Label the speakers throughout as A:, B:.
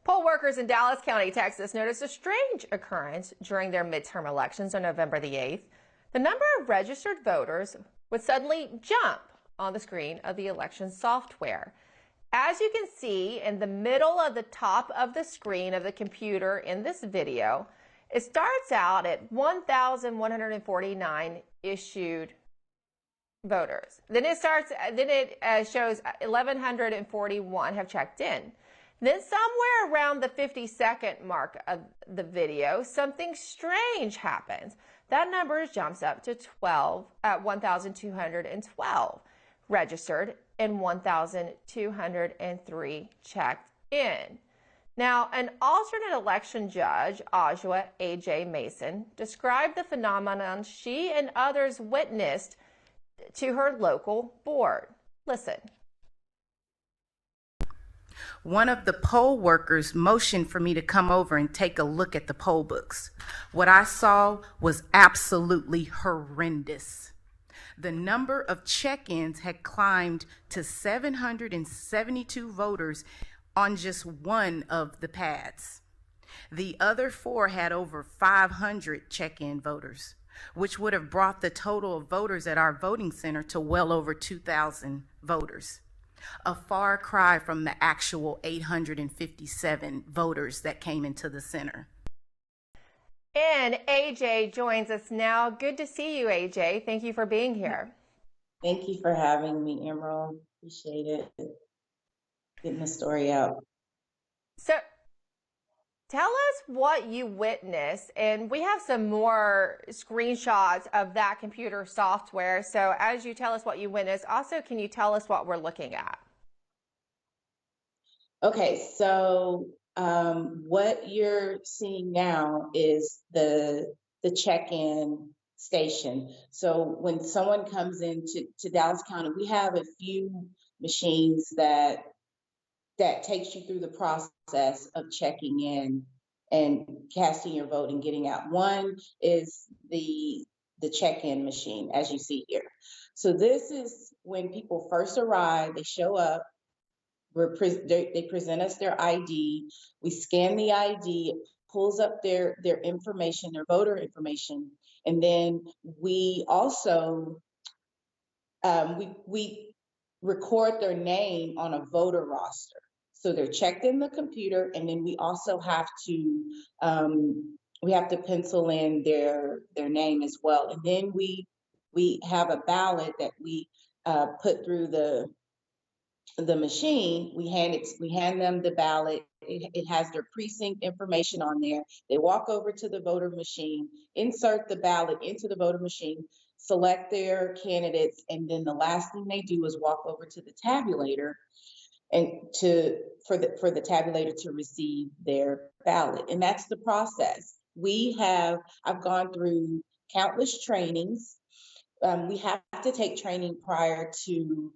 A: Poll workers in Dallas County, Texas noticed a strange occurrence during their midterm elections on November the 8th. The number of registered voters would suddenly jump on the screen of the election software. As you can see in the middle of the top of the screen of the computer in this video, it starts out at 1,149 issued voters. Then it shows 1,141 have checked in. Then somewhere around the 50-second mark of the video, something strange happens. That number jumps up to 1,212 registered and 1,203 checked in. Now, an alternate election judge, Ajwa A.J. Mason, described the phenomenon she and others witnessed to her local board. Listen.
B: One of the poll workers motioned for me to come over and take a look at the poll books. What I saw was absolutely horrendous. The number of check-ins had climbed to 772 voters on just one of the pads. The other four had over 500 check-in voters, which would have brought the total of voters at our voting center to well over 2,000 voters. A far cry from the actual 857 voters that came into the center.
A: And AJ joins us now. Good to see you, AJ. Thank you for being here.
C: Thank you for having me, Emerald. Appreciate it. Getting the story out.
A: So tell us what you witnessed, and we have some more screenshots of that computer software. So as you tell us what you witnessed, also can you tell us what we're looking at?
C: Okay, so what you're seeing now is the check-in station. So when someone comes into Dallas County, we have a few machines that takes you through the process of checking in and casting your vote and getting out. One is the check-in machine, as you see here. So this is when people first arrive, they show up, they present us their ID, we scan the ID, it pulls up their information, their voter information, and then we also, we record their name on a voter roster. So they're checked in the computer, and then we also have to pencil in their name as well. And then we have a ballot that we put through the machine. We hand them the ballot. It has their precinct information on there. They walk over to the voter machine, insert the ballot into the voter machine, select their candidates, and then the last thing they do is walk over to the tabulator and for the tabulator to receive their ballot. And that's the process. I've gone through countless trainings. We have to take training prior to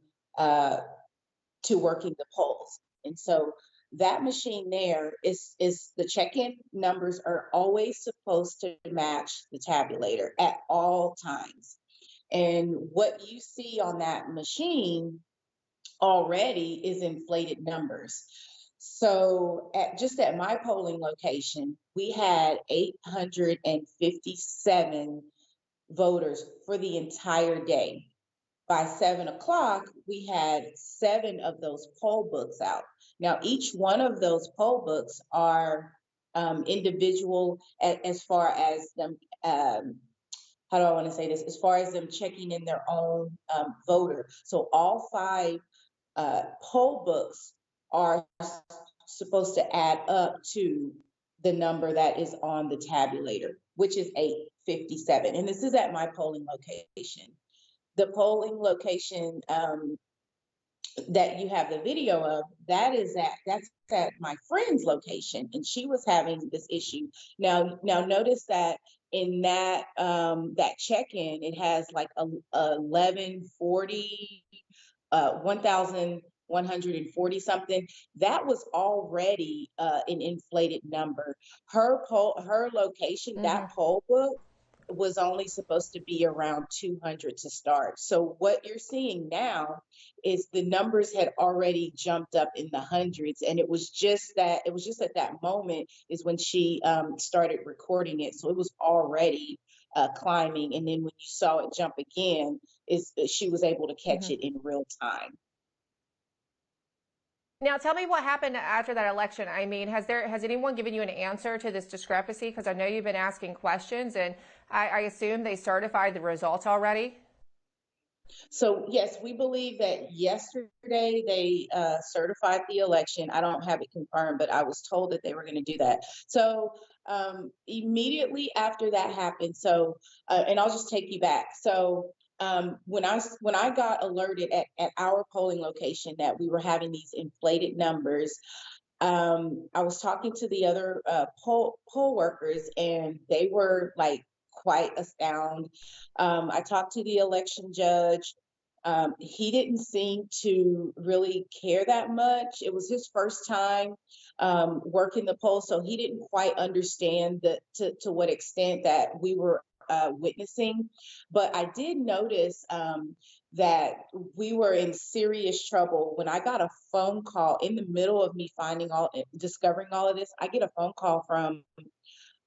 C: working the polls. And so that machine there is the check-in numbers are always supposed to match the tabulator at all times. And what you see on that machine already is inflated numbers. So at my polling location, we had 857 voters for the entire day. By 7 o'clock, we had 7 of those poll books out. Now, each one of those poll books are individual as far as them, how do I want to say this? As far as them checking in their own voter. So all 5 poll books are supposed to add up to the number that is on the tabulator, which is 857. And this is at my polling location. The polling location that you have the video of, that's at my friend's location, and she was having this issue. Now notice that in that check-in, it has like 1140, 1,140 something. That was already an inflated number. Her location, that poll book was only supposed to be around 200 to start. So what you're seeing now is the numbers had already jumped up in the hundreds, and it was just at that moment is when she started recording it. So it was already climbing, and then when you saw it jump again, is she was able to catch
A: Mhm.
C: it in real time.
A: Now, tell me what happened after that election. I mean, has anyone given you an answer to this discrepancy? Because I know you've been asking questions, and I assume they certified the results already.
C: So yes, we believe that yesterday they certified the election. I don't have it confirmed, but I was told that they were going to do that. So immediately after that happened, and I'll just take you back. So when I got alerted at our polling location that we were having these inflated numbers, I was talking to the other poll workers, and they were like quite astounded. I talked to the election judge. He didn't seem to really care that much. It was his first time working the poll, so he didn't quite understand to what extent that we were witnessing. But I did notice that we were in serious trouble when I got a phone call in the middle of me discovering all of this. I get a phone call from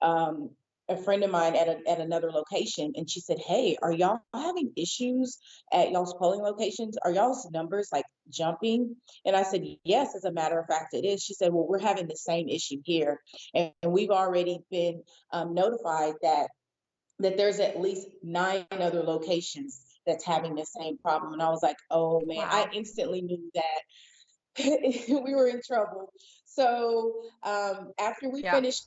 C: um, a friend of mine at another location, and she said, "Hey, are y'all having issues at y'all's polling locations? Are y'all's numbers like jumping?" And I said, "Yes, as a matter of fact, it is." She said, "Well, we're having the same issue here, and we've already been notified that there's at least 9 other locations that's having the same problem." And I was like, "Oh man," I
A: Wow.
C: instantly knew that we were in trouble. So after we
A: Yeah.
C: finished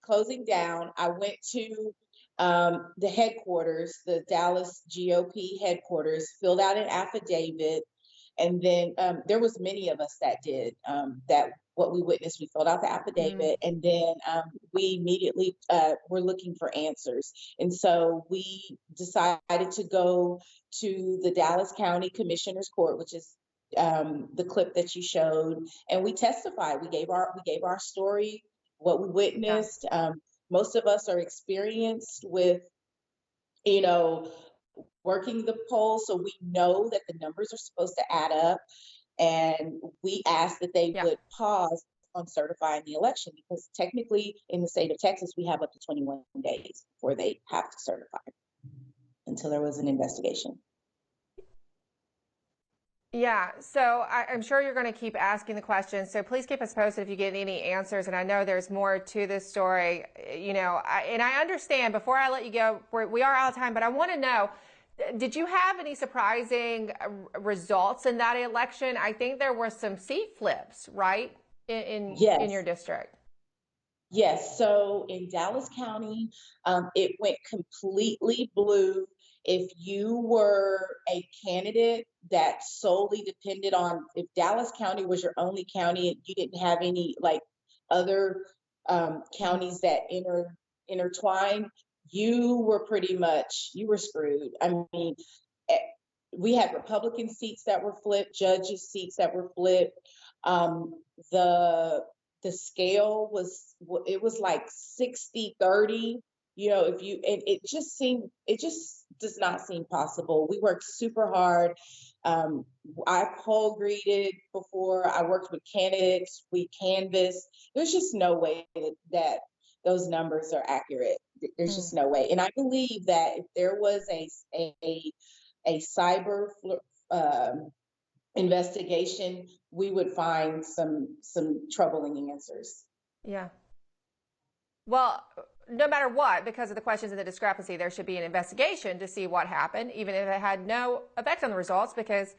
C: closing down, I went to the headquarters, the Dallas GOP headquarters, filled out an affidavit, and then there was many of us that did that. What we witnessed, we filled out the
A: Mm,
C: affidavit, and then we immediately were looking for answers. And so we decided to go to the Dallas County Commissioner's Court, which is the clip that you showed, and we testified. We gave our story, what we
A: yeah.
C: witnessed. Most of us are experienced with, you know, working the poll, so we know that the numbers are supposed to add up. And we asked that they
A: Yeah.
C: would pause on certifying the election, because technically in the state of Texas, we have up to 21 days before they have to certify until there was an investigation.
A: Yeah, so I'm sure you're going to keep asking the questions. So please keep us posted if you get any answers. And I know there's more to this story. And I understand. Before I let you go, we are out of time, but I want to know: did you have any surprising results in that election? I think there were some seat flips, right, in your
C: Yes.
A: district.
C: Yes, so in Dallas County, it went completely blue. If you were a candidate that solely depended on, if Dallas County was your only county and you didn't have any like other
A: Mhm.
C: counties that intertwine, you were screwed. I mean, eh, we had Republican seats that were flipped, judges seats that were flipped. Um, the the scale was like 60-30. If you and it just does not seem possible. We worked super hard. um, I poll greeted before, I worked with candidates, we canvassed. There's just no way that those numbers are accurate. There's
A: Mm.
C: just no way. And I believe that if there was a cyber um, investigation, we would find some troubling answers.
A: Yeah. Well, no matter what, because of the questions and the discrepancy, there should be an investigation to see what happened, even if it had no effect on the results, because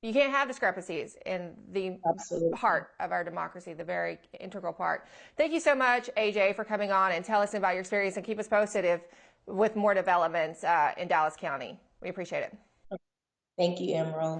A: you can't have discrepancies in the
C: Absolutely.
A: heart of our democracy, the very integral part. Thank you so much, AJ, for coming on and tell us about your experience, and keep us posted if with more developments in Dallas County. We appreciate it.
C: Thank you, Emerald.